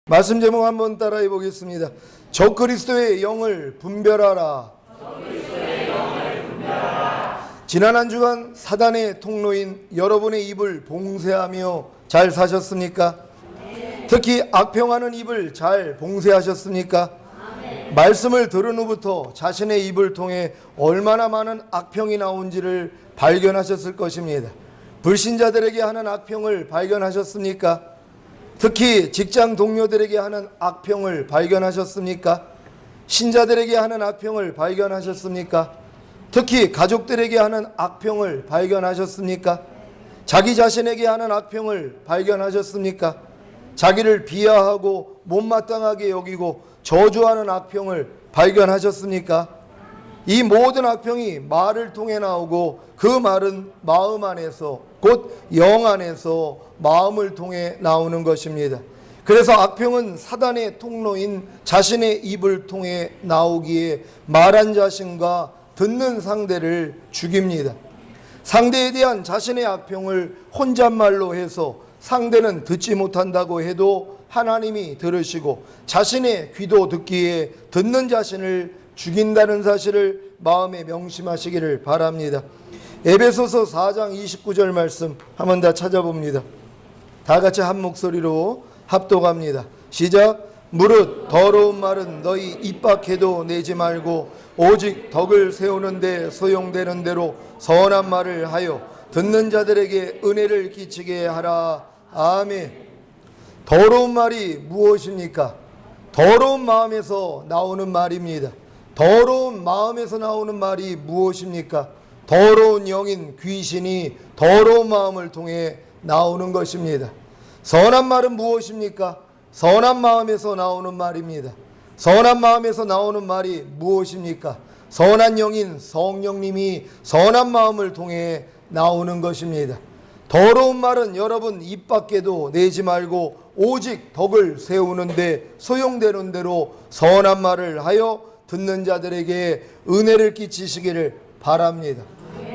말씀 제목 한번 따라해 보겠습니다. 적그리스도의 영을 분별하라. 지난 한 주간 사단의 통로인 여러분의 입을 봉쇄하며 잘 사셨습니까? 특히 악평하는 입을 잘 봉쇄하셨습니까? 말씀을 들은 후부터 자신의 입을 통해 얼마나 많은 악평이 나온지를 발견하셨을 것입니다. 불신자들에게 하는 악평을 발견하셨습니까? 특히 직장 동료들에게 하는 악평을 발견하셨습니까? 신자들에게 하는 악평을 발견하셨습니까? 특히 가족들에게 하는 악평을 발견하셨습니까? 자기 자신에게 하는 악평을 발견하셨습니까? 자기를 비하하고 못마땅하게 여기고 저주하는 악평을 발견하셨습니까? 이 모든 악평이 말을 통해 나오고 그 말은 마음 안에서 곧 영 안에서 마음을 통해 나오는 것입니다. 그래서 악평은 사단의 통로인 자신의 입을 통해 나오기에 말한 자신과 듣는 상대를 죽입니다. 상대에 대한 자신의 악평을 혼잣말로 해서 상대는 듣지 못한다고 해도 하나님이 들으시고 자신의 귀도 듣기에 듣는 자신을 죽인다는 사실을 마음에 명심하시기를 바랍니다. 에베소서 4장 29절 말씀 한번 다 찾아봅니다. 다 같이 한 목소리로 합독합니다. 시작. 무릇 더러운 말은 너희 입 밖에도 내지 말고 오직 덕을 세우는 데 소용되는 대로 선한 말을 하여 듣는 자들에게 은혜를 끼치게 하라. 아멘. 더러운 말이 무엇입니까? 더러운 마음에서 나오는 말입니다. 더러운 마음에서 나오는 말이 무엇입니까? 더러운 영인 귀신이 더러운 마음을 통해 나오는 것입니다. 선한 말은 무엇입니까? 선한 마음에서 나오는 말입니다. 선한 마음에서 나오는 말이 무엇입니까? 선한 영인 성령님이 선한 마음을 통해 나오는 것입니다. 더러운 말은 여러분 입 밖에도 내지 말고 오직 덕을 세우는데 소용되는 대로 선한 말을 하여 듣는 자들에게 은혜를 끼치시기를 바랍니다.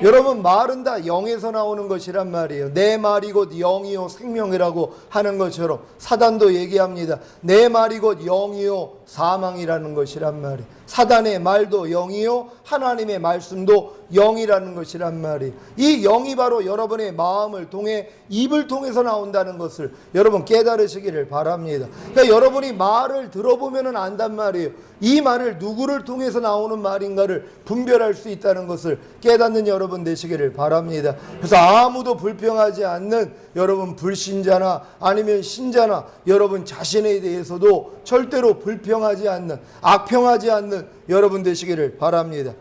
여러분 말은 다 영에서 나오는 것이란 말이에요. 내 말이 곧 영이요 생명이라고 하는 것처럼 사단도 얘기합니다. 내 말이 곧 영이요 사망이라는 것이란 말이에요. 사단의 말도 영이요 하나님의 말씀도 영이라는 것이란 말이에요. 이 영이 바로 여러분의 마음을 통해 입을 통해서 나온다는 것을 여러분 깨달으시기를 바랍니다. 그러니까 여러분이 말을 들어보면 안단 말이에요. 이 말을 누구를 통해서 나오는 말인가를 분별할 수 있다는 것을 깨닫는 여러분 되시기를 바랍니다. 그래서 아무도 불평하지 않는 여러분 불신자나 아니면 신자나 여러분 자신에 대해서도 절대로 불평하지 않는 악평하지 않는 여러분 되시기를 바랍니다.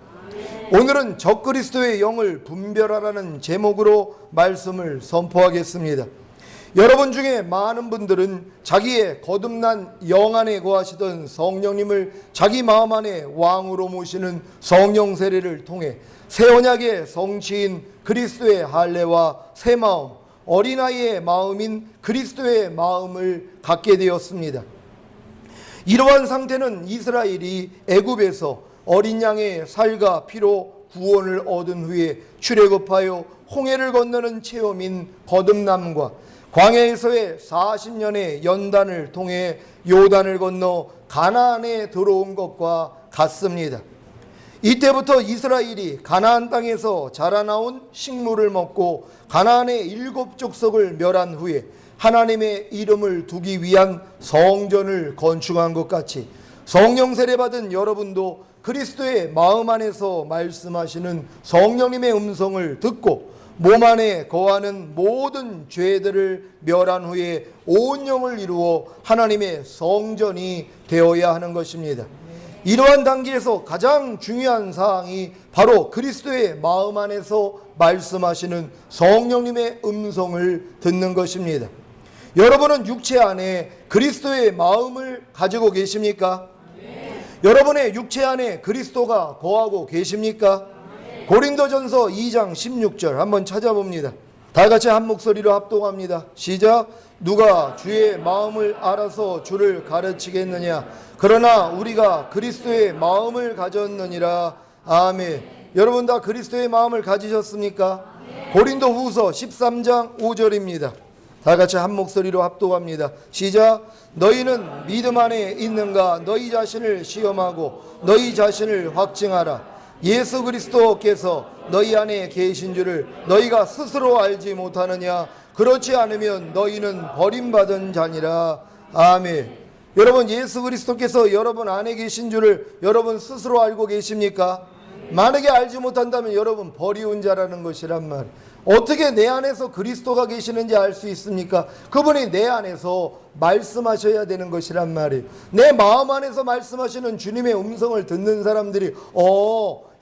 오늘은 적그리스도의 영을 분별하라는 제목으로 말씀을 선포하겠습니다. 여러분 중에 많은 분들은 자기의 거듭난 영 안에 거하시던 성령님을 자기 마음 안에 왕으로 모시는 성령 세례를 통해 새 언약의 성취인 그리스도의 할례와 새 마음, 어린아이의 마음인 그리스도의 마음을 갖게 되었습니다. 이러한 상태는 이스라엘이 애굽에서 어린 양의 살과 피로 구원을 얻은 후에 출애굽하여 홍해를 건너는 체험인 거듭남과 광야에서의 40년의 연단을 통해 요단을 건너 가나안에 들어온 것과 같습니다. 이때부터 이스라엘이 가나안 땅에서 자라나온 식물을 먹고 가나안의 7족속을 멸한 후에 하나님의 이름을 두기 위한 성전을 건축한 것 같이 성령 세례받은 여러분도 그리스도의 마음 안에서 말씀하시는 성령님의 음성을 듣고 몸 안에 거하는 모든 죄들을 멸한 후에 온 영을 이루어 하나님의 성전이 되어야 하는 것입니다. 이러한 단계에서 가장 중요한 사항이 바로 그리스도의 마음 안에서 말씀하시는 성령님의 음성을 듣는 것입니다. 여러분은 육체 안에 그리스도의 마음을 가지고 계십니까? 네. 여러분의 육체 안에 그리스도가 거하고 계십니까? 네. 고린도전서 2장 16절 한번 찾아봅니다. 다 같이 한 목소리로 합독합니다. 시작. 누가 주의 마음을 알아서 주를 가르치겠느냐? 그러나 우리가 그리스도의 마음을 가졌느니라. 아멘. 여러분 다 그리스도의 마음을 가지셨습니까? 고린도후서 13장 5절입니다. 다 같이 한 목소리로 합독합니다. 시작. 너희는 믿음 안에 있는가? 너희 자신을 시험하고 너희 자신을 확증하라. 예수 그리스도께서 너희 안에 계신 줄을 너희가 스스로 알지 못하느냐? 그렇지 않으면 너희는 버림받은 자니라. 아멘. 여러분, 예수 그리스도께서 여러분 안에 계신 줄을 여러분 스스로 알고 계십니까? 만약에 알지 못한다면 여러분 버리운 자라는 것이란 말. 어떻게 내 안에서 그리스도가 계시는지 알 수 있습니까? 그분이 내 안에서 말씀하셔야 되는 것이란 말이에요. 내 마음 안에서 말씀하시는 주님의 음성을 듣는 사람들이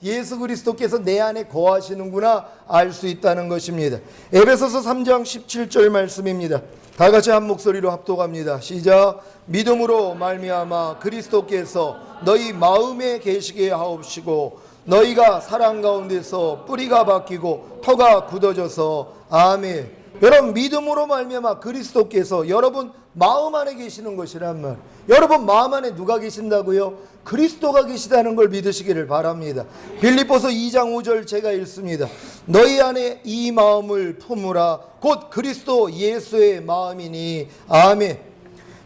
예수 그리스도께서 내 안에 거하시는구나 알 수 있다는 것입니다. 에베소서 3장 17절 말씀입니다. 다 같이 한 목소리로 합독합니다. 시작. 믿음으로 말미암아 그리스도께서 너희 마음에 계시게 하옵시고 너희가 사랑 가운데서 뿌리가 바뀌고 터가 굳어져서. 아멘. 여러분, 믿음으로 말미암아 그리스도께서 여러분 마음 안에 계시는 것이란 말. 여러분 마음 안에 누가 계신다고요? 그리스도가 계시다는 걸 믿으시기를 바랍니다. 빌립보서 2장 5절 제가 읽습니다. 너희 안에 이 마음을 품으라. 곧 그리스도 예수의 마음이니. 아멘.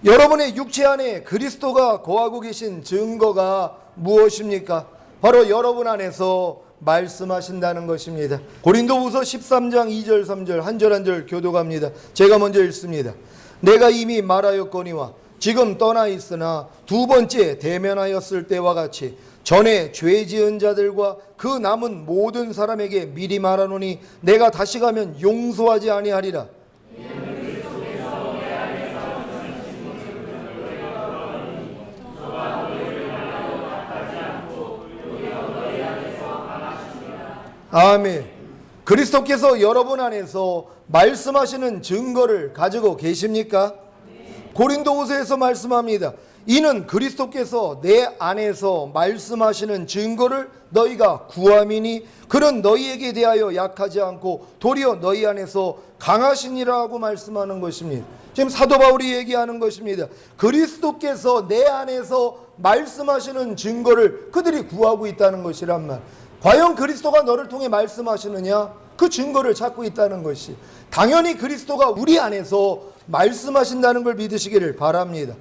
여러분의 육체 안에 그리스도가 거하고 계신 증거가 무엇입니까? 바로 여러분 안에서 말씀하신다는 것입니다. 고린도후서 13장 2절 3절 한 절 한 절 교독합니다. 제가 먼저 읽습니다. 내가 이미 말하였거니와 지금 떠나 있으나 두 번째 대면하였을 때와 같이 전에 죄 지은 자들과 그 남은 모든 사람에게 미리 말하노니 내가 다시 가면 용서하지 아니하리라. 아멘. 그리스도께서 여러분 안에서 말씀하시는 증거를 가지고 계십니까? 고린도후서에서 말씀합니다. 이는 그리스도께서 내 안에서 말씀하시는 증거를 너희가 구함이니 그는 너희에게 대하여 약하지 않고 도리어 너희 안에서 강하시니라고 말씀하는 것입니다. 지금 사도 바울이 얘기하는 것입니다. 그리스도께서 내 안에서 말씀하시는 증거를 그들이 구하고 있다는 것이란 말. 과연 그리스도가 너를 통해 말씀하시느냐? 그 증거를 찾고 있다는 것이. 당연히 그리스도가 우리 안에서 말씀하신다는 걸 믿으시기를 바랍니다.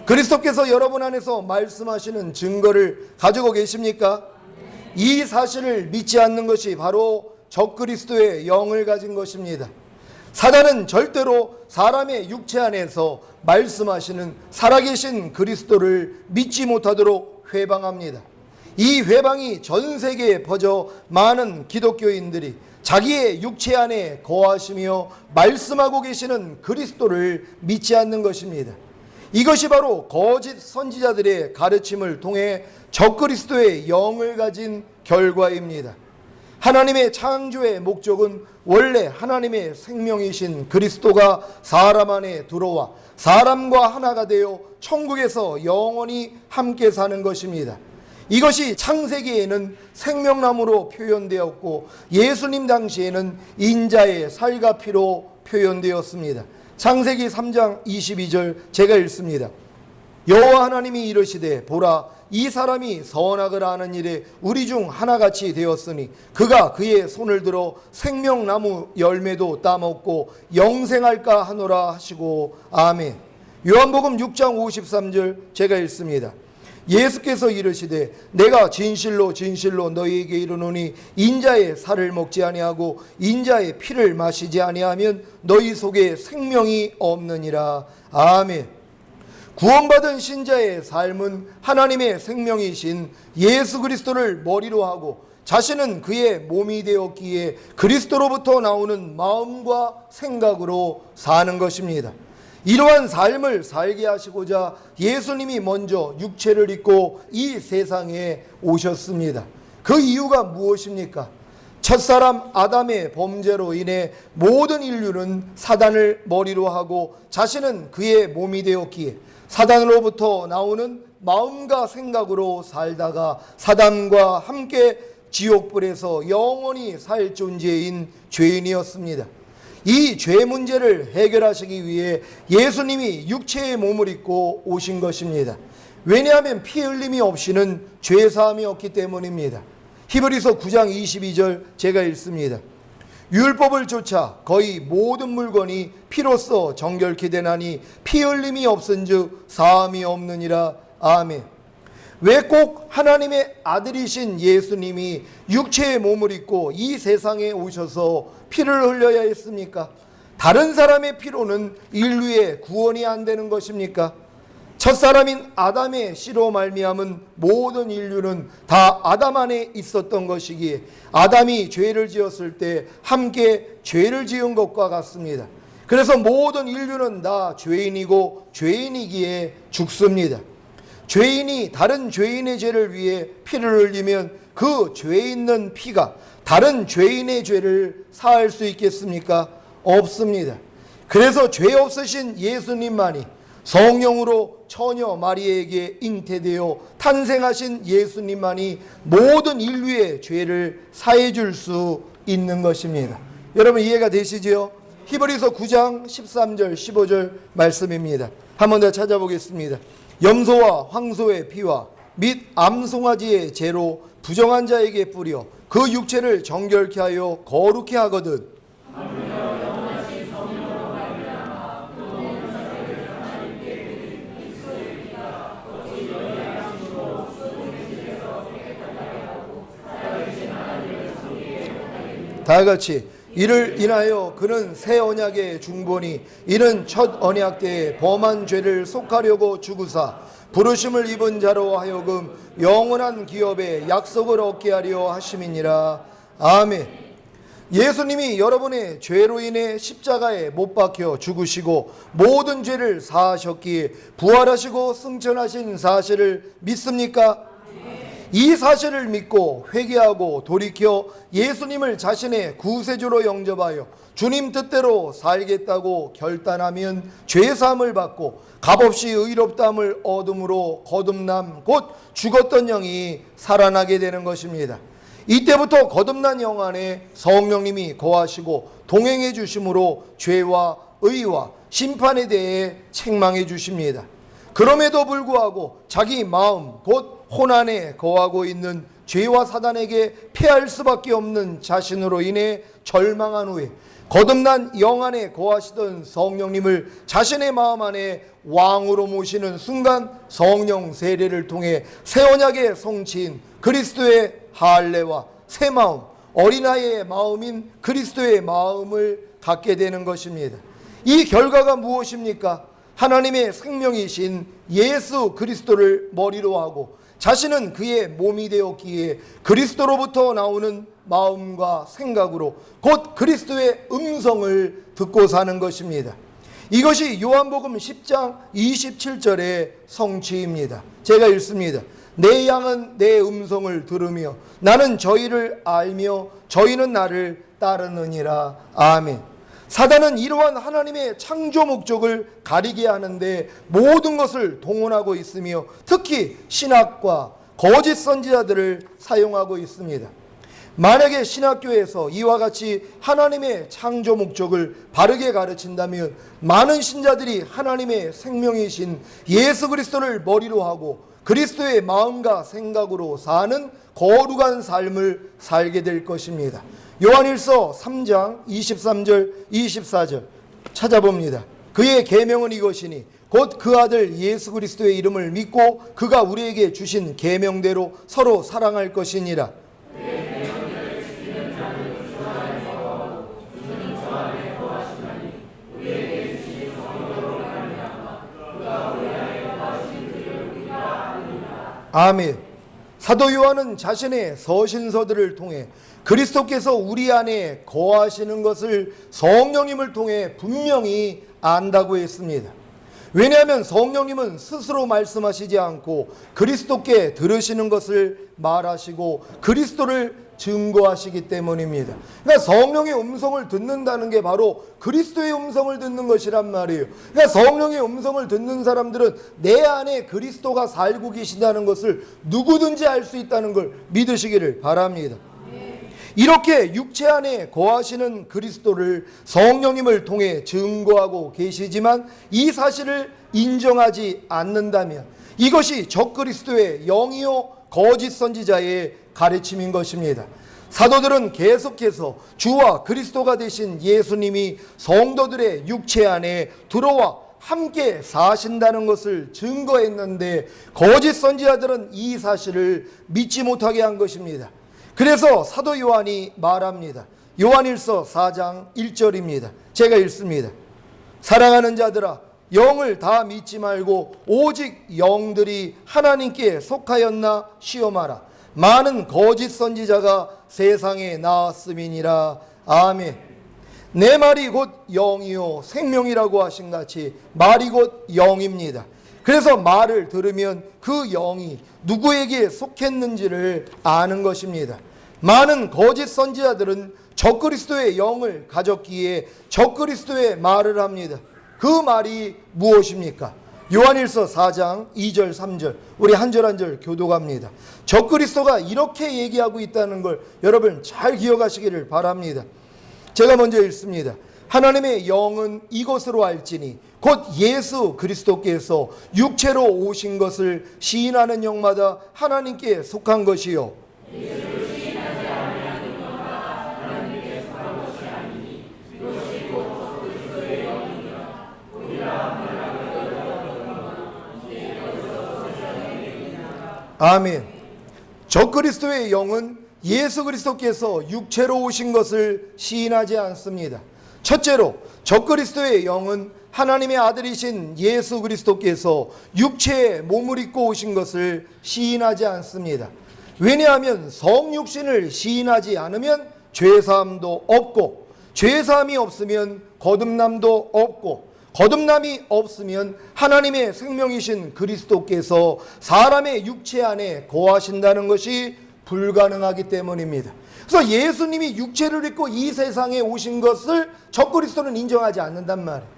그리스도께서 여러분 안에서 말씀하시는 증거를 가지고 계십니까? 이 사실을 믿지 않는 것이 바로 적그리스도의 영을 가진 것입니다. 사단은 절대로 사람의 육체 안에서 말씀하시는 살아계신 그리스도를 믿지 못하도록 회방합니다. 이 회방이 전 세계에 퍼져 많은 기독교인들이 자기의 육체 안에 거하시며 말씀하고 계시는 그리스도를 믿지 않는 것입니다. 이것이 바로 거짓 선지자들의 가르침을 통해 적그리스도의 영을 가진 결과입니다. 하나님의 창조의 목적은 원래 하나님의 생명이신 그리스도가 사람 안에 들어와 사람과 하나가 되어 천국에서 영원히 함께 사는 것입니다. 이것이 창세기에는 생명나무로 표현되었고 예수님 당시에는 인자의 살과 피로 표현되었습니다. 창세기 3장 22절 제가 읽습니다. 여호와 하나님이 이르시되 보라 이 사람이 선악을 아는 일에 우리 중 하나같이 되었으니 그가 그의 손을 들어 생명나무 열매도 따먹고 영생할까 하노라 하시고. 아멘. 요한복음 6장 53절 제가 읽습니다. 예수께서 이르시되 내가 진실로 진실로 너희에게 이르노니 인자의 살을 먹지 아니하고 인자의 피를 마시지 아니하면 너희 속에 생명이 없느니라. 아멘. 구원받은 신자의 삶은 하나님의 생명이신 예수 그리스도를 머리로 하고 자신은 그의 몸이 되었기에 그리스도로부터 나오는 마음과 생각으로 사는 것입니다. 이러한 삶을 살게 하시고자 예수님이 먼저 육체를 입고 이 세상에 오셨습니다. 그 이유가 무엇입니까? 첫사람 아담의 범죄로 인해 모든 인류는 사단을 머리로 하고 자신은 그의 몸이 되었기에 사단으로부터 나오는 마음과 생각으로 살다가 사단과 함께 지옥불에서 영원히 살 존재인 죄인이었습니다. 이 죄 문제를 해결하시기 위해 예수님이 육체의 몸을 입고 오신 것입니다. 왜냐하면 피 흘림이 없이는 죄 사함이 없기 때문입니다. 히브리서 9장 22절 제가 읽습니다. 율법을 쫓아 거의 모든 물건이 피로써 정결케 되나니 피 흘림이 없은즉 사함이 없느니라. 아멘. 왜 꼭 하나님의 아들이신 예수님이 육체의 몸을 입고 이 세상에 오셔서 피를 흘려야 했습니까? 다른 사람의 피로는 인류의 구원이 안 되는 것입니까? 첫사람인 아담의 씨로 말미암은 모든 인류는 다 아담 안에 있었던 것이기에 아담이 죄를 지었을 때 함께 죄를 지은 것과 같습니다. 그래서 모든 인류는 다 죄인이고 죄인이기에 죽습니다. 죄인이 다른 죄인의 죄를 위해 피를 흘리면 그 죄 있는 피가 다른 죄인의 죄를 사할 수 있겠습니까? 없습니다. 그래서 죄 없으신 예수님만이 성령으로 처녀 마리아에게 잉태되어 탄생하신 예수님만이 모든 인류의 죄를 사해 줄 수 있는 것입니다. 여러분 이해가 되시지요? 히브리서 9장 13절 15절 말씀입니다. 한 번 더 찾아보겠습니다. 염소와 황소의 피와 및 암송아지의 재로 부정한 자에게 뿌려 그 육체를 정결케 하여 거룩케 하거든. 다같이 이를 인하여 그는 새 언약의 중보니 이는 첫 언약 때에 범한 죄를 속하려고 죽으사 부르심을 입은 자로 하여금 영원한 기업의 약속을 얻게 하려 하심이니라. 아멘. 예수님이 여러분의 죄로 인해 십자가에 못 박혀 죽으시고 모든 죄를 사하셨기에 부활하시고 승천하신 사실을 믿습니까? 이 사실을 믿고 회개하고 돌이켜 예수님을 자신의 구세주로 영접하여 주님 뜻대로 살겠다고 결단하면 죄사함을 받고 값없이 의롭다함을 얻음으로 거듭남 곧 죽었던 영이 살아나게 되는 것입니다. 이때부터 거듭난 영 안에 성령님이 거하시고 동행해 주심으로 죄와 의와 심판에 대해 책망해 주십니다. 그럼에도 불구하고 자기 마음 곧 혼 안에 거하고 있는 죄와 사단에게 패할 수밖에 없는 자신으로 인해 절망한 후에 거듭난 영 안에 거하시던 성령님을 자신의 마음 안에 왕으로 모시는 순간 성령 세례를 통해 새 언약의 성취인 그리스도의 할례와 새 마음, 어린아이의 마음인 그리스도의 마음을 갖게 되는 것입니다. 이 결과가 무엇입니까? 하나님의 생명이신 예수 그리스도를 머리로 하고 자신은 그의 몸이 되었기에 그리스도로부터 나오는 마음과 생각으로 곧 그리스도의 음성을 듣고 사는 것입니다. 이것이 요한복음 10장 27절의 성취입니다. 제가 읽습니다. 내 양은 내 음성을 들으며 나는 저희를 알며 저희는 나를 따르느니라. 아멘. 사단은 이러한 하나님의 창조 목적을 가리게 하는데 모든 것을 동원하고 있으며 특히 신학과 거짓 선지자들을 사용하고 있습니다. 만약에 신학교에서 이와 같이 하나님의 창조 목적을 바르게 가르친다면 많은 신자들이 하나님의 생명이신 예수 그리스도를 머리로 하고 그리스도의 마음과 생각으로 사는 거룩한 삶을 살게 될 것입니다. 요한일서 3장 23절 24절 찾아봅니다. 그의 계명은 이것이니 곧 그 아들 예수 그리스도의 이름을 믿고 그가 우리에게 주신 계명대로 서로 사랑할 것이니라. 아멘. 사도 요한은 자신의 서신서들을 통해 그리스도께서 우리 안에 거하시는 것을 성령님을 통해 분명히 안다고 했습니다. 왜냐하면 성령님은 스스로 말씀하시지 않고 그리스도께 들으시는 것을 말하시고 그리스도를 증거하시기 때문입니다. 그러니까 성령의 음성을 듣는다는 게 바로 그리스도의 음성을 듣는 것이란 말이에요. 그러니까 성령의 음성을 듣는 사람들은 내 안에 그리스도가 살고 계신다는 것을 누구든지 알 수 있다는 걸 믿으시기를 바랍니다. 이렇게 육체 안에 거하시는 그리스도를 성령님을 통해 증거하고 계시지만 이 사실을 인정하지 않는다면 이것이 적그리스도의 영이요 거짓 선지자의 가르침인 것입니다. 사도들은 계속해서 주와 그리스도가 되신 예수님이 성도들의 육체 안에 들어와 함께 사신다는 것을 증거했는데, 거짓 선지자들은 이 사실을 믿지 못하게 한 것입니다. 그래서 사도 요한이 말합니다. 요한일서 4장 1절입니다. 제가 읽습니다. 사랑하는 자들아, 영을 다 믿지 말고 오직 영들이 하나님께 속하였나 시험하라. 많은 거짓 선지자가 세상에 나왔음이니라. 아멘. 내 말이 곧 영이요 생명이라고 하신 같이 말이 곧 영입니다. 그래서 말을 들으면 그 영이 누구에게 속했는지를 아는 것입니다. 많은 거짓 선지자들은 적그리스도의 영을 가졌기에 적그리스도의 말을 합니다. 그 말이 무엇입니까? 요한일서 4장 2절 3절 우리 한 절 한 절 교독합니다. 적그리스도가 이렇게 얘기하고 있다는 걸 여러분 잘 기억하시기를 바랍니다. 제가 먼저 읽습니다. 하나님의 영은 이것으로 알지니 곧 예수 그리스도께서 육체로 오신 것을 시인하는 영마다 하나님께 속한 것이요 아멘. 적그리스도의 영은 예수 그리스도께서 육체로 오신 것을 시인하지 않습니다. 첫째로 적그리스도의 영은 하나님의 아들이신 예수 그리스도께서 육체에 몸을 입고 오신 것을 시인하지 않습니다. 왜냐하면 성육신을 시인하지 않으면 죄사함도 없고, 죄사함이 없으면 거듭남도 없고, 거듭남이 없으면 하나님의 생명이신 그리스도께서 사람의 육체 안에 거하신다는 것이 불가능하기 때문입니다. 그래서 예수님이 육체를 입고 이 세상에 오신 것을 적그리스도는 인정하지 않는단 말이에요.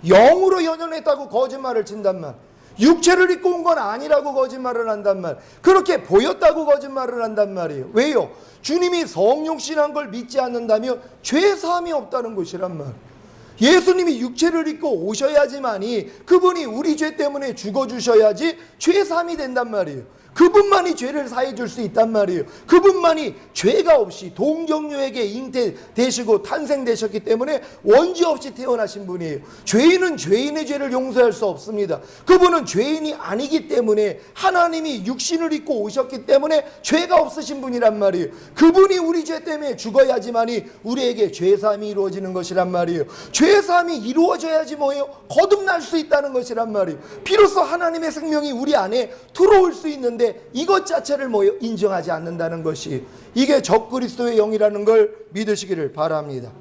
영으로 연연했다고 거짓말을 친단 말이에요. 육체를 입고 온 건 아니라고 거짓말을 한단 말이에요. 그렇게 보였다고 거짓말을 한단 말이에요. 왜요? 주님이 성육신한 걸 믿지 않는다면 죄사함이 없다는 것이란 말이에요. 예수님이 육체를 입고 오셔야지만이 그분이 우리 죄 때문에 죽어주셔야지 죄사함이 된단 말이에요. 그분만이 죄를 사해 줄 수 있단 말이에요. 그분만이 죄가 없이 동정녀에게 잉태되시고 탄생되셨기 때문에 원죄 없이 태어나신 분이에요. 죄인은 죄인의 죄를 용서할 수 없습니다. 그분은 죄인이 아니기 때문에 하나님이 육신을 입고 오셨기 때문에 죄가 없으신 분이란 말이에요. 그분이 우리 죄 때문에 죽어야지만이 우리에게 죄사함이 이루어지는 것이란 말이에요. 죄사함이 이루어져야지 뭐예요? 거듭날 수 있다는 것이란 말이에요. 비로소 하나님의 생명이 우리 안에 들어올 수 있는데 이것 자체를 뭐예요? 인정하지 않는다는 것이, 이게 적그리스도의 영이라는 걸 믿으시기를 바랍니다.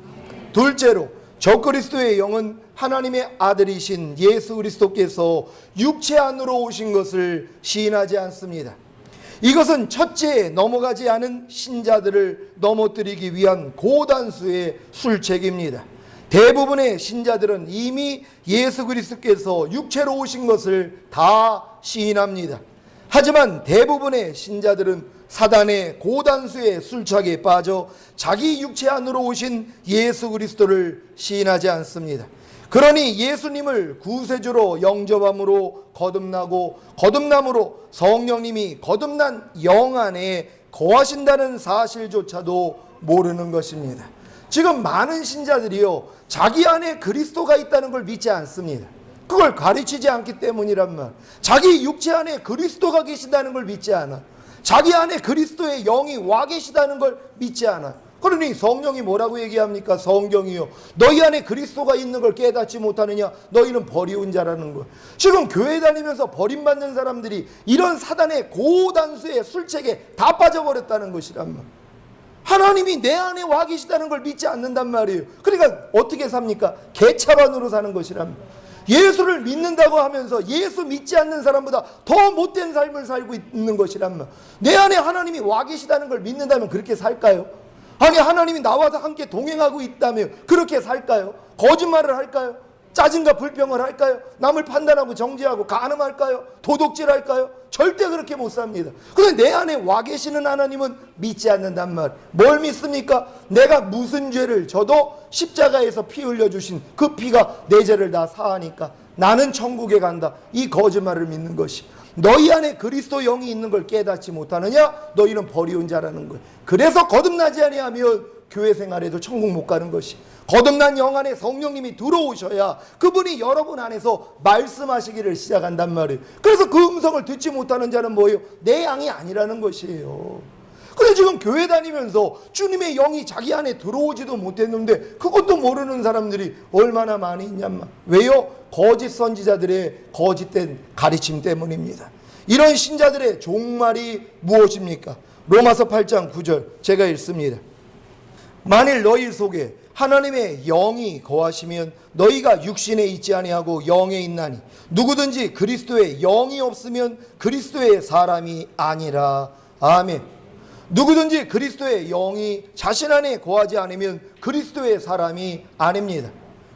둘째로 적그리스도의 영은 하나님의 아들이신 예수 그리스도께서 육체 안으로 오신 것을 시인하지 않습니다. 이것은 첫째에 넘어가지 않은 신자들을 넘어뜨리기 위한 고단수의 술책입니다. 대부분의 신자들은 이미 예수 그리스도께서 육체로 오신 것을 다 시인합니다. 하지만 대부분의 신자들은 사단의 고단수의 술착에 빠져 자기 육체 안으로 오신 예수 그리스도를 시인하지 않습니다. 그러니 예수님을 구세주로 영접함으로 거듭나고, 거듭남으로 성령님이 거듭난 영 안에 거하신다는 사실조차도 모르는 것입니다. 지금 많은 신자들이요, 자기 안에 그리스도가 있다는 걸 믿지 않습니다. 그걸 가르치지 않기 때문이란 말. 자기 육체 안에 그리스도가 계신다는 걸 믿지 않아. 자기 안에 그리스도의 영이 와 계시다는 걸 믿지 않아. 그러니 성령이 뭐라고 얘기합니까? 성경이요, 너희 안에 그리스도가 있는 걸 깨닫지 못하느냐? 너희는 버리운 자라는 거. 지금 교회 다니면서 버림받는 사람들이 이런 사단의 고단수의 술책에 다 빠져버렸다는 것이란 말. 하나님이 내 안에 와 계시다는 걸 믿지 않는단 말이에요. 그러니까 어떻게 삽니까? 개차반으로 사는 것이란 말. 예수를 믿는다고 하면서 예수 믿지 않는 사람보다 더 못된 삶을 살고 있는 것이란 말. 내 안에 하나님이 와 계시다는 걸 믿는다면 그렇게 살까요? 아니, 하나님이 나와 함께 동행하고 있다면 그렇게 살까요? 거짓말을 할까요? 짜증과 불평을 할까요? 남을 판단하고 정죄하고 간음할까요? 도둑질할까요? 절대 그렇게 못 삽니다. 그런데 내 안에 와 계시는 하나님은 믿지 않는단 말. 뭘 믿습니까? 내가 무슨 죄를 져도 십자가에서 피 흘려주신 그 피가 내 죄를 다 사하니까 나는 천국에 간다. 이 거짓말을 믿는 것이. 너희 안에 그리스도 영이 있는 걸 깨닫지 못하느냐? 너희는 버리운 자라는 거예요. 그래서 거듭나지 아니하면 교회 생활에도 천국 못 가는 것이. 거듭난 영 안에 성령님이 들어오셔야 그분이 여러분 안에서 말씀하시기를 시작한단 말이에요. 그래서 그 음성을 듣지 못하는 자는 뭐예요? 내 양이 아니라는 것이에요. 그래 지금 교회 다니면서 주님의 영이 자기 안에 들어오지도 못했는데 그것도 모르는 사람들이 얼마나 많이 있냔. 왜요? 거짓 선지자들의 거짓된 가르침 때문입니다. 이런 신자들의 종말이 무엇입니까? 로마서 8장 9절 제가 읽습니다. 만일 너희 속에 하나님의 영이 거하시면 너희가 육신에 있지 아니하고 영에 있나니 누구든지 그리스도의 영이 없으면 그리스도의 사람이 아니라. 아멘. 누구든지 그리스도의 영이 자신 안에 거하지 않으면 그리스도의 사람이 아닙니다.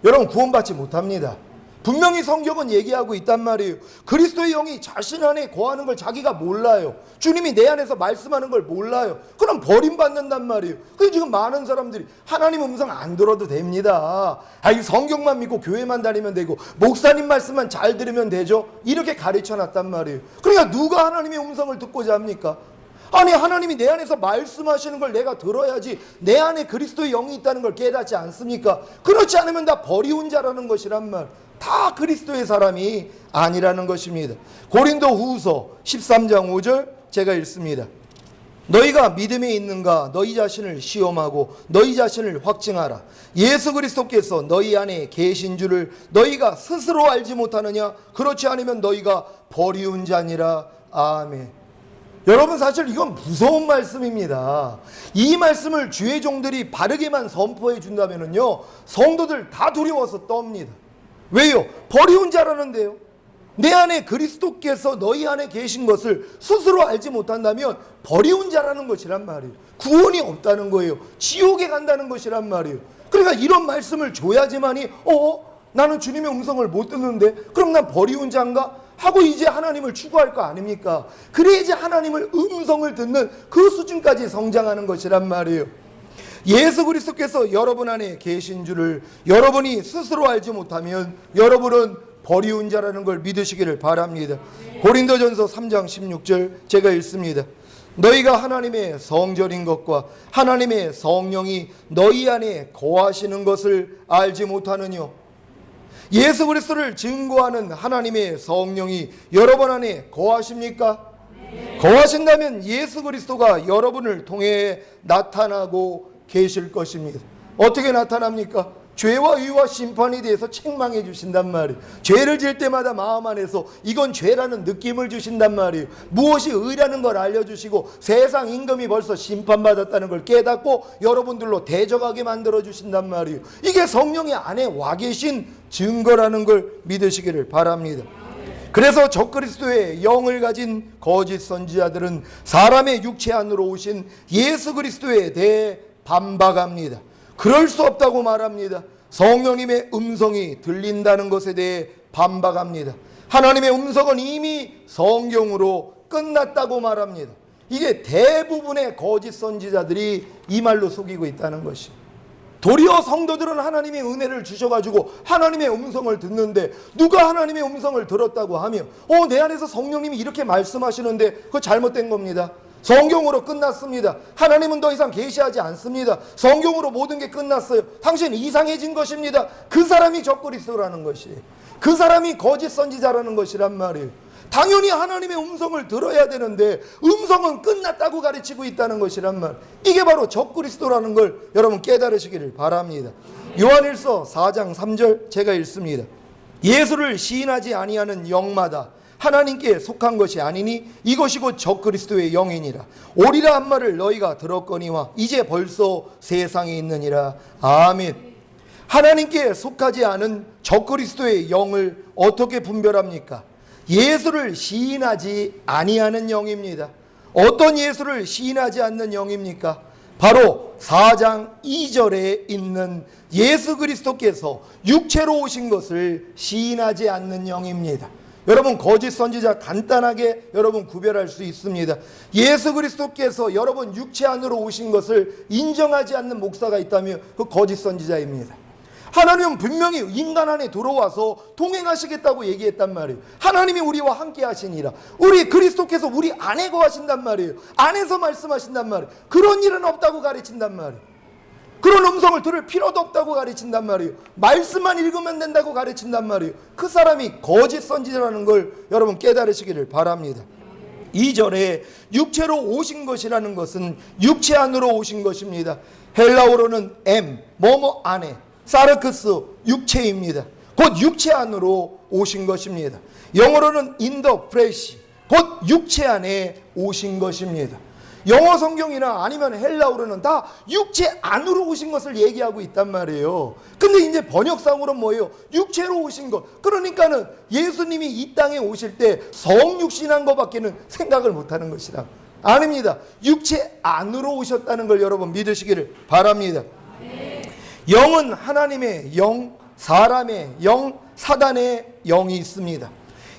여러분 구원받지 못합니다. 분명히 성경은 얘기하고 있단 말이에요. 그리스도의 영이 자신 안에 거하는 걸 자기가 몰라요. 주님이 내 안에서 말씀하는 걸 몰라요. 그럼 버림받는단 말이에요. 그래서 지금 많은 사람들이 하나님 음성 안 들어도 됩니다. 이 성경만 믿고 교회만 다니면 되고 목사님 말씀만 잘 들으면 되죠. 이렇게 가르쳐놨단 말이에요. 그러니까 누가 하나님의 음성을 듣고자 합니까? 아니 하나님이 내 안에서 말씀하시는 걸 내가 들어야지 내 안에 그리스도의 영이 있다는 걸 깨닫지 않습니까? 그렇지 않으면 다 버리운 자라는 것이란 말. 다 그리스도의 사람이 아니라는 것입니다. 고린도 후서 13장 5절 제가 읽습니다. 너희가 믿음에 있는가 너희 자신을 시험하고 너희 자신을 확증하라. 예수 그리스도께서 너희 안에 계신 줄을 너희가 스스로 알지 못하느냐? 그렇지 않으면 너희가 버리운 자니라. 아멘. 여러분 사실 이건 무서운 말씀입니다. 이 말씀을 주의 종들이 바르게만 선포해 준다면요 성도들 다 두려워서 떱니다. 왜요? 버리운 자라는데요. 내 안에 그리스도께서 너희 안에 계신 것을 스스로 알지 못한다면 버리운 자라는 것이란 말이에요. 구원이 없다는 거예요. 지옥에 간다는 것이란 말이에요. 그러니까 이런 말씀을 줘야지만이 나는 주님의 음성을 못 듣는데 그럼 난 버리운 자인가? 하고 이제 하나님을 추구할 거 아닙니까? 그래야지 하나님을 음성을 듣는 그 수준까지 성장하는 것이란 말이에요. 예수 그리스도께서 여러분 안에 계신 줄을 여러분이 스스로 알지 못하면 여러분은 버리운 자라는 걸 믿으시기를 바랍니다. 고린도전서 3장 16절 제가 읽습니다. 너희가 하나님의 성전인 것과 하나님의 성령이 너희 안에 거하시는 것을 알지 못하느뇨. 예수 그리스도를 증거하는 하나님의 성령이 여러분 안에 거하십니까? 거하신다면 예수 그리스도가 여러분을 통해 나타나고 계실 것입니다. 어떻게 나타납니까? 죄와 의와 심판에 대해서 책망해 주신단 말이에요. 죄를 지을 때마다 마음 안에서 이건 죄라는 느낌을 주신단 말이에요. 무엇이 의라는 걸 알려주시고 세상 임금이 벌써 심판받았다는 걸 깨닫고 여러분들로 대적하게 만들어 주신단 말이에요. 이게 성령이 안에 와 계신 증거라는 걸 믿으시기를 바랍니다. 그래서 적그리스도의 영을 가진 거짓 선지자들은 사람의 육체 안으로 오신 예수 그리스도에 대해 반박합니다. 그럴 수 없다고 말합니다. 성령님의 음성이 들린다는 것에 대해 반박합니다. 하나님의 음성은 이미 성경으로 끝났다고 말합니다. 이게 대부분의 거짓 선지자들이 이 말로 속이고 있다는 것입니다. 도리어 성도들은 하나님의 은혜를 주셔가지고 하나님의 음성을 듣는데 누가 하나님의 음성을 들었다고 하며 내 안에서 성령님이 이렇게 말씀하시는데 그거 잘못된 겁니다. 성경으로 끝났습니다. 하나님은 더 이상 계시하지 않습니다. 성경으로 모든 게 끝났어요. 당신 이상해진 것입니다. 그 사람이 적그리스도라는 것이에요. 그 사람이 거짓 선지자라는 것이란 말이에요. 당연히 하나님의 음성을 들어야 되는데 음성은 끝났다고 가르치고 있다는 것이란 말. 이게 바로 적그리스도라는 걸 여러분 깨달으시기를 바랍니다. 요한일서 4장 3절 제가 읽습니다. 예수를 시인하지 아니하는 영마다 하나님께 속한 것이 아니니 이것이 곧 적그리스도의 영이니라. 오리라 한 말을 너희가 들었거니와 이제 벌써 세상에 있느니라. 아멘. 하나님께 속하지 않은 적그리스도의 영을 어떻게 분별합니까? 예수를 시인하지 아니하는 영입니다. 어떤 예수를 시인하지 않는 영입니까? 바로 4장 2절에 있는 예수 그리스도께서 육체로 오신 것을 시인하지 않는 영입니다. 여러분 거짓 선지자 간단하게 여러분 구별할 수 있습니다. 예수 그리스도께서 여러분 육체 안으로 오신 것을 인정하지 않는 목사가 있다면 그 거짓 선지자입니다. 하나님은 분명히 인간 안에 들어와서 동행하시겠다고 얘기했단 말이에요. 하나님이 우리와 함께 하시니라. 우리 그리스도께서 우리 안에 거하신단 말이에요. 안에서 말씀하신단 말이에요. 그런 일은 없다고 가르친단 말이에요. 그런 음성을 들을 필요도 없다고 가르친단 말이에요. 말씀만 읽으면 된다고 가르친단 말이에요. 그 사람이 거짓 선지자라는 걸 여러분 깨달으시기를 바랍니다. 2절에 육체로 오신 것이라는 것은 육체 안으로 오신 것입니다. 헬라어로는 뭐뭐 안에, 사르크스 육체입니다. 곧 육체 안으로 오신 것입니다. 영어로는 in the flesh, 곧 육체 안에 오신 것입니다. 영어 성경이나 아니면 헬라어로는 다 육체 안으로 오신 것을 얘기하고 있단 말이에요. 근데 이제 번역상으로는 뭐예요? 육체로 오신 것. 그러니까는 예수님이 이 땅에 오실 때 성육신한 것밖에는 생각을 못하는 것이라. 아닙니다. 육체 안으로 오셨다는 걸 여러분 믿으시기를 바랍니다. 영은 하나님의 영, 사람의 영, 사단의 영이 있습니다.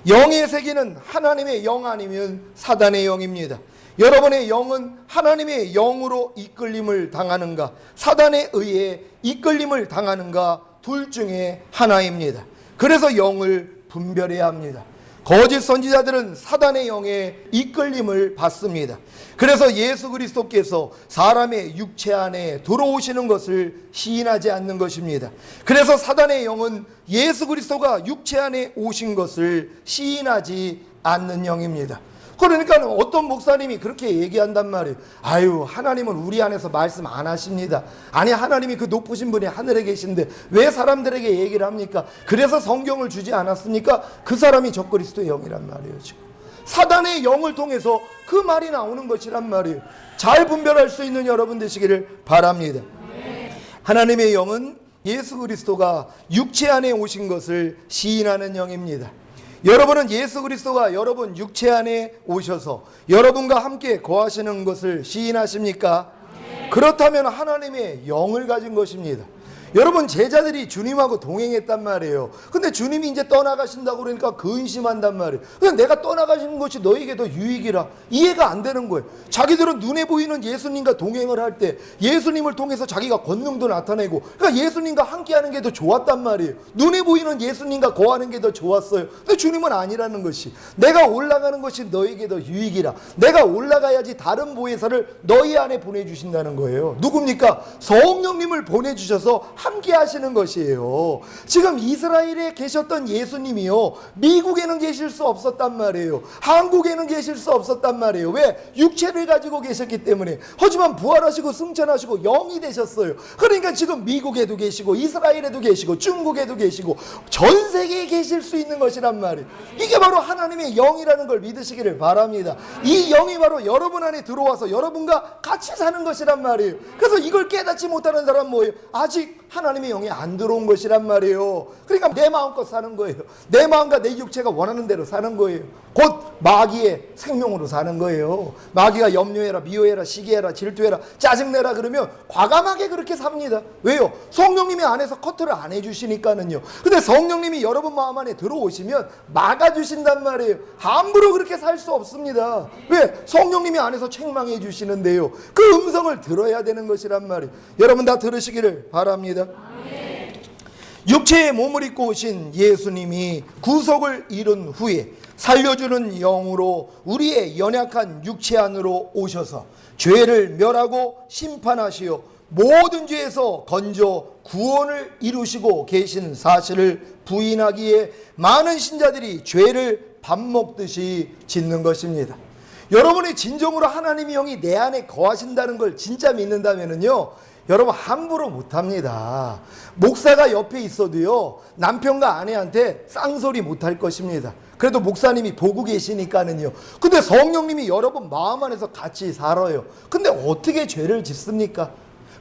영의 세계는 하나님의 영 아니면 사단의 영입니다. 여러분의 영은 하나님의 영으로 이끌림을 당하는가, 사단에 의해 이끌림을 당하는가, 둘 중에 하나입니다. 그래서 영을 분별해야 합니다. 거짓 선지자들은 사단의 영에 이끌림을 받습니다. 그래서 예수 그리스도께서 사람의 육체 안에 들어오시는 것을 시인하지 않는 것입니다. 그래서 사단의 영은 예수 그리스도가 육체 안에 오신 것을 시인하지 않는 영입니다. 그러니까 어떤 목사님이 그렇게 얘기한단 말이에요. 아유, 하나님은 우리 안에서 말씀 안 하십니다. 아니, 하나님이 그 높으신 분이 하늘에 계신데 왜 사람들에게 얘기를 합니까? 그래서 성경을 주지 않았습니까? 그 사람이 적그리스도의 영이란 말이에요. 지금 사단의 영을 통해서 그 말이 나오는 것이란 말이에요. 잘 분별할 수 있는 여러분 되시기를 바랍니다. 하나님의 영은 예수 그리스도가 육체 안에 오신 것을 시인하는 영입니다. 여러분은 예수 그리스도가 여러분 육체 안에 오셔서 여러분과 함께 거하시는 것을 시인하십니까? 그렇다면 하나님의 영을 가진 것입니다. 여러분 제자들이 주님하고 동행했단 말이에요. 근데 주님이 이제 떠나가신다고 그러니까 근심한단 말이에요. 근데 내가 떠나가시는 것이 너에게 더 유익이라 이해가 안 되는 거예요. 자기들은 눈에 보이는 예수님과 동행을 할 때 예수님을 통해서 자기가 권능도 나타내고 그러니까 예수님과 함께하는 게 더 좋았단 말이에요. 눈에 보이는 예수님과 거하는 게 더 좋았어요. 근데 주님은 아니라는 것이 내가 올라가는 것이 너에게 더 유익이라 내가 올라가야지 다른 보혜사를 너희 안에 보내주신다는 거예요. 누굽니까? 성령님을 보내주셔서 함께 하시는 것이에요. 지금 이스라엘에 계셨던 예수님이요 미국에는 계실 수 없었단 말이에요. 한국에는 계실 수 없었단 말이에요. 왜? 육체를 가지고 계셨기 때문에. 하지만 부활하시고 승천하시고 영이 되셨어요. 그러니까 지금 미국에도 계시고 이스라엘에도 계시고 중국에도 계시고 전 세계에 계실 수 있는 것이란 말이에요. 이게 바로 하나님의 영이라는 걸 믿으시기를 바랍니다. 이 영이 바로 여러분 안에 들어와서 여러분과 같이 사는 것이란 말이에요. 그래서 이걸 깨닫지 못하는 사람은 뭐예요? 아직 하나님의 영이 안 들어온 것이란 말이에요. 그러니까 내 마음껏 사는 거예요. 내 마음과 내 육체가 원하는 대로 사는 거예요. 곧 마귀의 생명으로 사는 거예요. 마귀가 염려해라, 미워해라, 시기해라, 질투해라, 짜증내라 그러면 과감하게 그렇게 삽니다. 왜요? 성령님이 안에서 커트를 안 해주시니까는요. 근데 성령님이 여러분 마음 안에 들어오시면 막아주신단 말이에요. 함부로 그렇게 살 수 없습니다. 왜? 성령님이 안에서 책망해 주시는데요. 그 음성을 들어야 되는 것이란 말이에요. 여러분 다 들으시기를 바랍니다. 육체의 몸을 입고 오신 예수님이 구속을 이룬 후에 살려주는 영으로 우리의 연약한 육체 안으로 오셔서 죄를 멸하고 심판하시어 모든 죄에서 건져 구원을 이루시고 계신 사실을 부인하기에 많은 신자들이 죄를 밥 먹듯이 짓는 것입니다. 여러분이 진정으로 하나님의 영이 내 안에 거하신다는 걸 진짜 믿는다면요 여러분 함부로 못합니다. 목사가 옆에 있어도요 남편과 아내한테 쌍소리 못할 것입니다. 그래도 목사님이 보고 계시니까는요. 근데 성령님이 여러분 마음 안에서 같이 살아요. 근데 어떻게 죄를 짓습니까?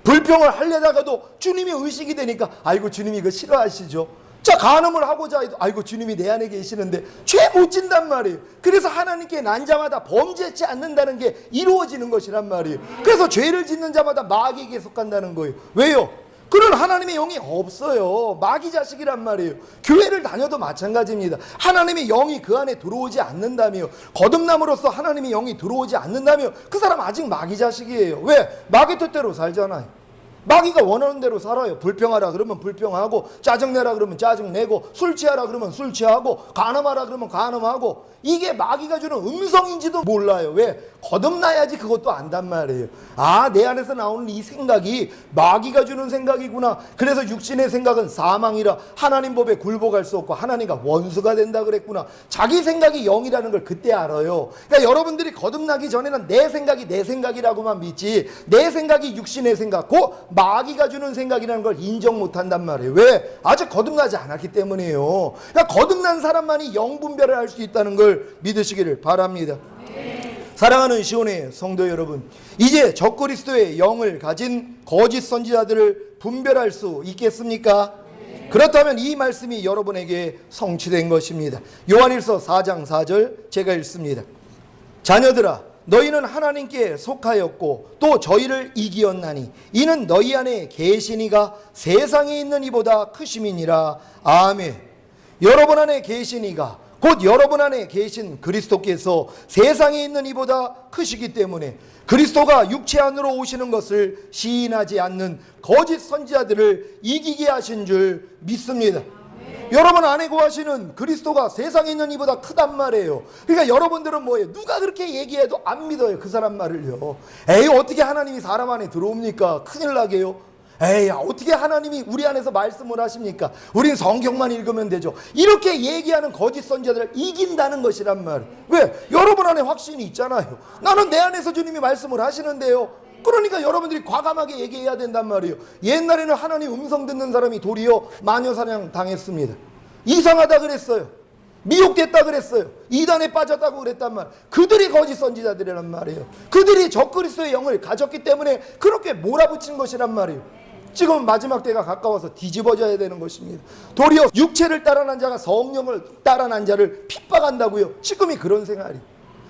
불평을 하려다가도 주님이 의식이 되니까 아이고 주님이 이거 싫어하시죠. 자, 간음을 하고자 해도 아이고 주님이 내 안에 계시는데 죄 못 짓단 말이에요. 그래서 하나님께 난 자마다 범죄치 않는다는 게 이루어지는 것이란 말이에요. 그래서 죄를 짓는 자마다 마귀에게 속한다는 거예요. 왜요? 그런 하나님의 영이 없어요. 마귀 자식이란 말이에요. 교회를 다녀도 마찬가지입니다. 하나님의 영이 그 안에 들어오지 않는다며, 거듭남으로써 하나님의 영이 들어오지 않는다며, 그 사람 아직 마귀 자식이에요. 왜? 마귀 뜻대로 살잖아요. 마귀가 원하는 대로 살아요. 불평하라 그러면 불평하고, 짜증내라 그러면 짜증내고, 술 취하라 그러면 술 취하고, 간음하라 그러면 간음하고. 이게 마귀가 주는 음성인지도 몰라요. 왜? 거듭나야지 그것도 안단 말이에요. 아, 내 안에서 나오는 이 생각이 마귀가 주는 생각이구나. 그래서 육신의 생각은 사망이라 하나님 법에 굴복할 수 없고 하나님과 원수가 된다 그랬구나. 자기 생각이 영이라는 걸 그때 알아요. 그러니까 여러분들이 거듭나기 전에는 내 생각이 내 생각이라고만 믿지, 내 생각이 육신의 생각, 그 마귀가 주는 생각이라는 걸 인정 못한단 말이에요. 왜? 아직 거듭나지 않았기 때문이에요. 그러니까 거듭난 사람만이 영 분별을 할 수 있다는 걸 믿으시기를 바랍니다. 사랑하는 시온의 성도 여러분, 이제 적그리스도의 영을 가진 거짓 선지자들을 분별할 수 있겠습니까? 그렇다면 이 말씀이 여러분에게 성취된 것입니다. 요한일서 4장 4절 제가 읽습니다. 자녀들아, 너희는 하나님께 속하였고 또 저희를 이기었나니 이는 너희 안에 계시니가 세상에 있는 이보다 크심이니라. 아멘. 여러분 안에 계시니가, 곧 여러분 안에 계신 그리스도께서 세상에 있는 이보다 크시기 때문에 그리스도가 육체 안으로 오시는 것을 시인하지 않는 거짓 선지자들을 이기게 하신 줄 믿습니다. 여러분 안에 거하시는 그리스도가 세상에 있는 이보다 크단 말이에요. 그러니까 여러분들은 뭐예요? 누가 그렇게 얘기해도 안 믿어요, 그 사람 말을요. 에이, 어떻게 하나님이 사람 안에 들어옵니까? 큰일 나게요. 에이, 어떻게 하나님이 우리 안에서 말씀을 하십니까? 우린 성경만 읽으면 되죠. 이렇게 얘기하는 거짓 선지자들을 이긴다는 것이란 말. 왜? 여러분 안에 확신이 있잖아요. 나는 내 안에서 주님이 말씀을 하시는데요. 그러니까 여러분들이 과감하게 얘기해야 된단 말이에요. 옛날에는 하나님 음성 듣는 사람이 도리어 마녀사냥 당했습니다. 이상하다 그랬어요. 미혹됐다 그랬어요. 이단에 빠졌다고 그랬단 말. 그들이 거짓 선지자들이란 말이에요. 그들이 적그리스도의 영을 가졌기 때문에 그렇게 몰아붙인 것이란 말이에요. 지금 마지막 때가 가까워서 뒤집어져야 되는 것입니다. 도리어 육체를 따라난 자가 성령을 따라난 자를 핍박한다고요. 지금이 그런 생활이.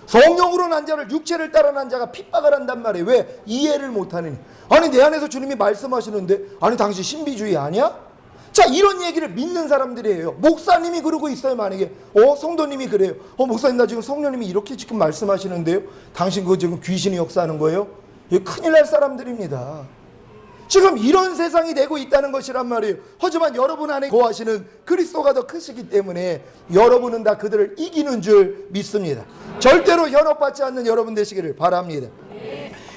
성령으로 난 자를 육체를 따라난 자가 핍박을 한단 말이에요. 왜? 이해를 못하느니. 아니, 내 안에서 주님이 말씀하시는데, 아니 당신 신비주의 아니야? 자, 이런 얘기를 믿는 사람들이에요. 목사님이 그러고 있어요. 만약에 성도님이 그래요. 목사님, 나 지금 성령님이 이렇게 지금 말씀하시는데요, 당신 그거 지금 귀신이 역사하는 거예요? 이거 큰일 날 사람들입니다. 지금 이런 세상이 되고 있다는 것이란 말이에요. 하지만 여러분 안에 거하시는 그리스도가 더 크시기 때문에 여러분은 다 그들을 이기는 줄 믿습니다. 절대로 현혹받지 않는 여러분 되시기를 바랍니다.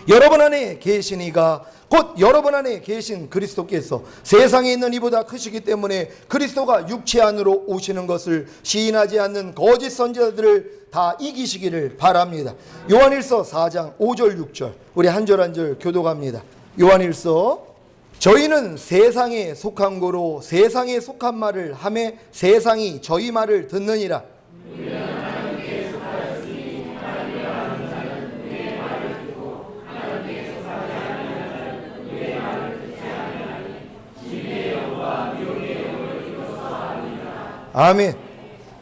여러분 안에 계시니가, 곧 여러분 안에 계신 그리스도께서 세상에 있는 이보다 크시기 때문에 그리스도가 육체 안으로 오시는 것을 시인하지 않는 거짓 선지자들을 다 이기시기를 바랍니다. 요한일서 4장 5절 6절 우리 한 절 한 절 교독합니다. 요한일서, 저희는 세상에 속한 거로 세상에 속한 말을 하매 세상이 저희 말을 듣느니라. 아멘.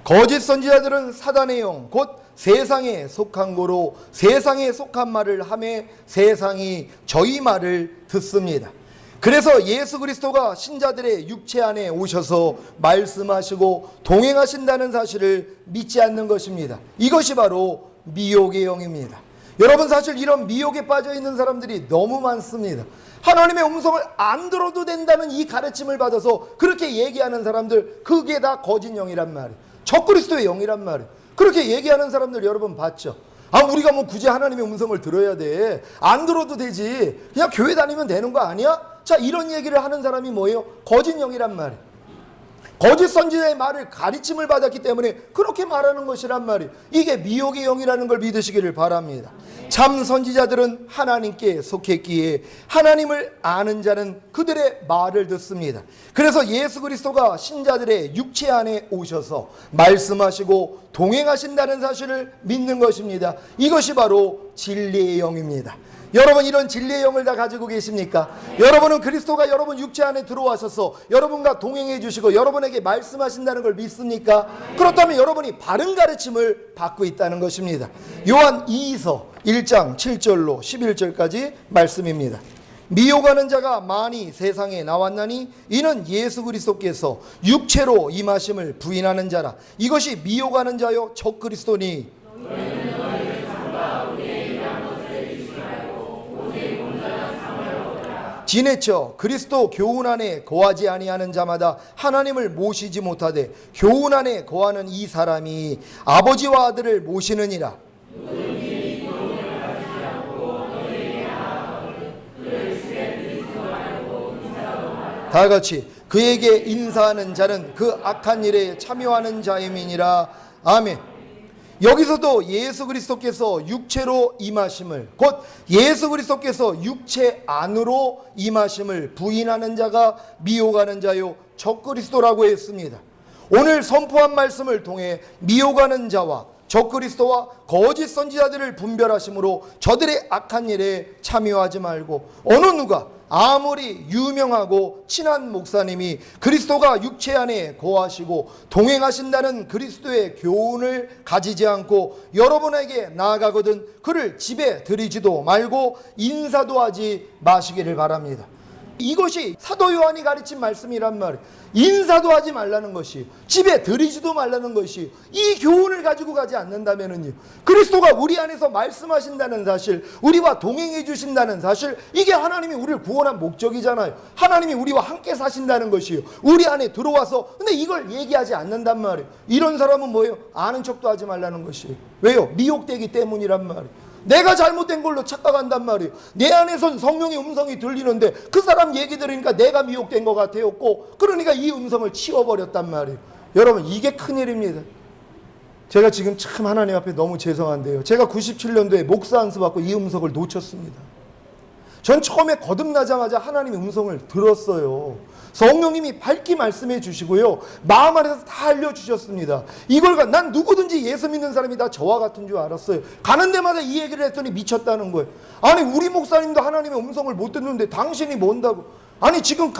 거짓 선지자들은 사단의 영, 곧 세상에 속한 거로 세상에 속한 말을 하매 세상이 저희 말을 듣습니다. 그래서 예수 그리스도가 신자들의 육체 안에 오셔서 말씀하시고 동행하신다는 사실을 믿지 않는 것입니다. 이것이 바로 미혹의 영입니다. 여러분, 사실 이런 미혹에 빠져 있는 사람들이 너무 많습니다. 하나님의 음성을 안 들어도 된다는 이 가르침을 받아서 그렇게 얘기하는 사람들, 그게 다 거짓 영이란 말이에요. 적그리스도의 영이란 말이에요. 그렇게 얘기하는 사람들 여러분 봤죠? 아, 우리가 뭐 굳이 하나님의 음성을 들어야 돼? 안 들어도 되지. 그냥 교회 다니면 되는 거 아니야? 자, 이런 얘기를 하는 사람이 뭐예요? 거짓 영이란 말이에요. 거짓 선지자의 말을 가르침을 받았기 때문에 그렇게 말하는 것이란 말이에요. 이게 미혹의 영이라는 걸 믿으시기를 바랍니다. 참 선지자들은 하나님께 속했기에 하나님을 아는 자는 그들의 말을 듣습니다. 그래서 예수 그리스도가 신자들의 육체 안에 오셔서 말씀하시고 동행하신다는 사실을 믿는 것입니다. 이것이 바로 진리의 영입니다. 여러분, 이런 진리의 영을 다 가지고 계십니까? 여러분은 그리스도가 여러분 육체 안에 들어와셔서 여러분과 동행해 주시고 여러분에게 말씀하신다는 걸 믿습니까? 그렇다면 여러분이 바른 가르침을 받고 있다는 것입니다. 요한 2서 1장 7절로 11절까지 말씀입니다. 미혹하는 자가 많이 세상에 나왔나니 이는 예수 그리스도께서 육체로 임하심을 부인하는 자라. 이것이 미혹하는 자요 적그리스도니 지내쳐 그리스도 교훈 안에 거하지 아니하는 자마다 하나님을 모시지 못하되 교훈 안에 거하는 이 사람이 아버지와 아들을 모시느니라. 다 같이 그에게 인사하는 자는 그 악한 일에 참여하는 자임이니라. 아멘. 여기서도 예수 그리스도께서 육체로 임하심을, 곧 예수 그리스도께서 육체 안으로 임하심을 부인하는 자가 미혹하는 자요 적그리스도라고 했습니다. 오늘 선포한 말씀을 통해 미혹하는 자와 적그리스도와 거짓 선지자들을 분별하심으로 저들의 악한 일에 참여하지 말고, 어느 누가 아무리 유명하고 친한 목사님이 그리스도가 육체 안에 거하시고 동행하신다는 그리스도의 교훈을 가지지 않고 여러분에게 나아가거든 그를 집에 들이지도 말고 인사도 하지 마시기를 바랍니다. 이것이 사도 요한이 가르친 말씀이란 말이에요. 인사도 하지 말라는 것이, 집에 들이지도 말라는 것이, 이 교훈을 가지고 가지 않는다면은요, 그리스도가 우리 안에서 말씀하신다는 사실, 우리와 동행해 주신다는 사실, 이게 하나님이 우리를 구원한 목적이잖아요. 하나님이 우리와 함께 사신다는 것이요, 우리 안에 들어와서. 근데 이걸 얘기하지 않는단 말이에요. 이런 사람은 뭐예요? 아는 척도 하지 말라는 것이에요. 왜요? 미혹되기 때문이란 말이에요. 내가 잘못된 걸로 착각한단 말이에요. 내 안에선 성령의 음성이 들리는데 그 사람 얘기 들으니까 내가 미혹된 것 같아였고, 그러니까 이 음성을 치워버렸단 말이에요. 여러분, 이게 큰일입니다. 제가 지금 참 하나님 앞에 너무 죄송한데요, 제가 97년도에 목사 안수 받고 이 음성을 놓쳤습니다. 전 처음에 거듭나자마자 하나님의 음성을 들었어요. 성령님이 밝게 말씀해 주시고요, 마음 안에서 다 알려주셨습니다. 이걸 난 누구든지 예수 믿는 사람이 다 저와 같은 줄 알았어요. 가는 데마다 이 얘기를 했더니 미쳤다는 거예요. 아니, 우리 목사님도 하나님의 음성을 못 듣는데 당신이 뭔다고. 아니, 지금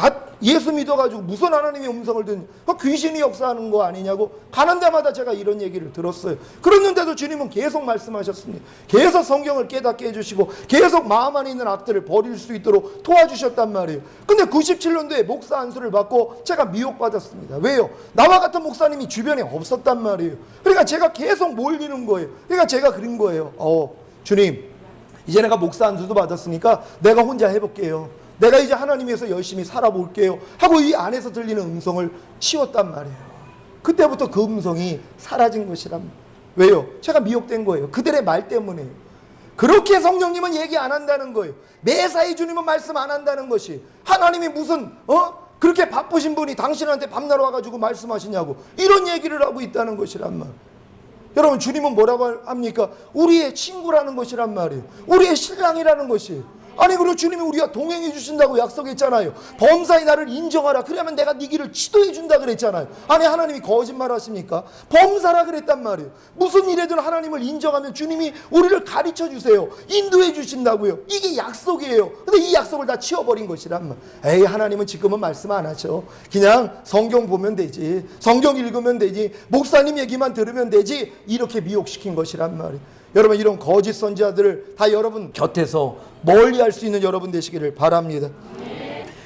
예수 믿어가지고 무슨 하나님의 음성을 듣는, 귀신이 역사하는 거 아니냐고. 가는 데마다 제가 이런 얘기를 들었어요. 그랬는데도 주님은 계속 말씀하셨습니다. 계속 성경을 깨닫게 해주시고 계속 마음 안에 있는 악들을 버릴 수 있도록 도와주셨단 말이에요. 근데 97년도에 목사 안수를 받고 제가 미혹받았습니다. 왜요? 나와 같은 목사님이 주변에 없었단 말이에요. 그러니까 제가 계속 몰리는 거예요. 그러니까 제가 그린 거예요. 주님, 이제 내가 목사 안수도 받았으니까 내가 혼자 해볼게요. 내가 이제 하나님 위해서 열심히 살아볼게요 하고 이 안에서 들리는 음성을 치웠단 말이에요. 그때부터 그 음성이 사라진 것이랍니다. 왜요? 제가 미혹된 거예요. 그들의 말 때문에. 그렇게 성령님은 얘기 안 한다는 거예요. 매사에 주님은 말씀 안 한다는 것이, 하나님이 무슨 그렇게 바쁘신 분이 당신한테 밤낮 와가지고 말씀하시냐고, 이런 얘기를 하고 있다는 것이란 말. 여러분, 주님은 뭐라고 합니까? 우리의 친구라는 것이란 말이에요. 우리의 신랑이라는 것이에요. 아니, 그리고 주님이 우리와 동행해 주신다고 약속했잖아요. 범사에 나를 인정하라. 그러면 내가 네 길을 지도해 준다 그랬잖아요. 아니, 하나님이 거짓말 하십니까? 범사라 그랬단 말이에요. 무슨 일에든 하나님을 인정하면 주님이 우리를 가르쳐 주세요. 인도해 주신다고요. 이게 약속이에요. 근데 이 약속을 다 치워버린 것이란 말. 에이, 하나님은 지금은 말씀 안 하죠. 그냥 성경 보면 되지, 성경 읽으면 되지, 목사님 얘기만 들으면 되지, 이렇게 미혹시킨 것이란 말이에요. 여러분, 이런 거짓 선지자들을 다 여러분 곁에서 멀리할 수 있는 여러분 되시기를 바랍니다.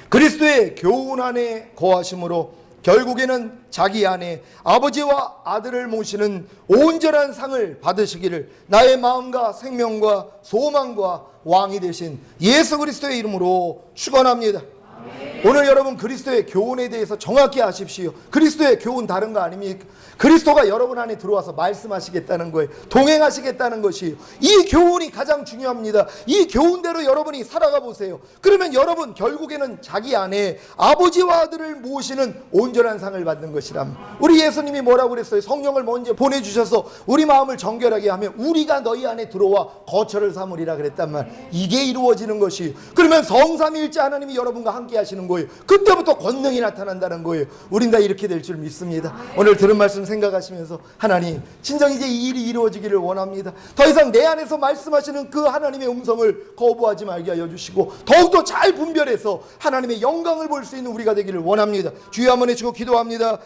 그리스도의 교훈 안에 거하심으로 결국에는 자기 안에 아버지와 아들을 모시는 온전한 상을 받으시기를 나의 마음과 생명과 소망과 왕이 되신 예수 그리스도의 이름으로 축원합니다. 오늘 여러분, 그리스도의 교훈에 대해서 정확히 아십시오. 그리스도의 교훈 다른 거 아닙니까? 그리스도가 여러분 안에 들어와서 말씀하시겠다는 거예요. 동행하시겠다는 것이, 이 교훈이 가장 중요합니다. 이 교훈대로 여러분이 살아가 보세요. 그러면 여러분 결국에는 자기 안에 아버지와 아들을 모시는 온전한 상을 받는 것이람. 우리 예수님이 뭐라고 그랬어요? 성령을 먼저 보내주셔서 우리 마음을 정결하게 하면 우리가 너희 안에 들어와 거처를 삼으리라 그랬단 말. 이게 이루어지는 것이, 그러면 성삼위일체 하나님이 여러분과 함께 하시는 거예요. 그때부터 권능이 나타난다는 거예요. 우린 다 이렇게 될 줄 믿습니다. 오늘 들은 말씀 생각하시면서, 하나님, 진정 이제 이 일이 이루어지기를 원합니다. 더 이상 내 안에서 말씀하시는 그 하나님의 음성을 거부하지 말게 하여 주시고 더욱더 잘 분별해서 하나님의 영광을 볼 수 있는 우리가 되기를 원합니다. 주여 한번 해주고 기도합니다.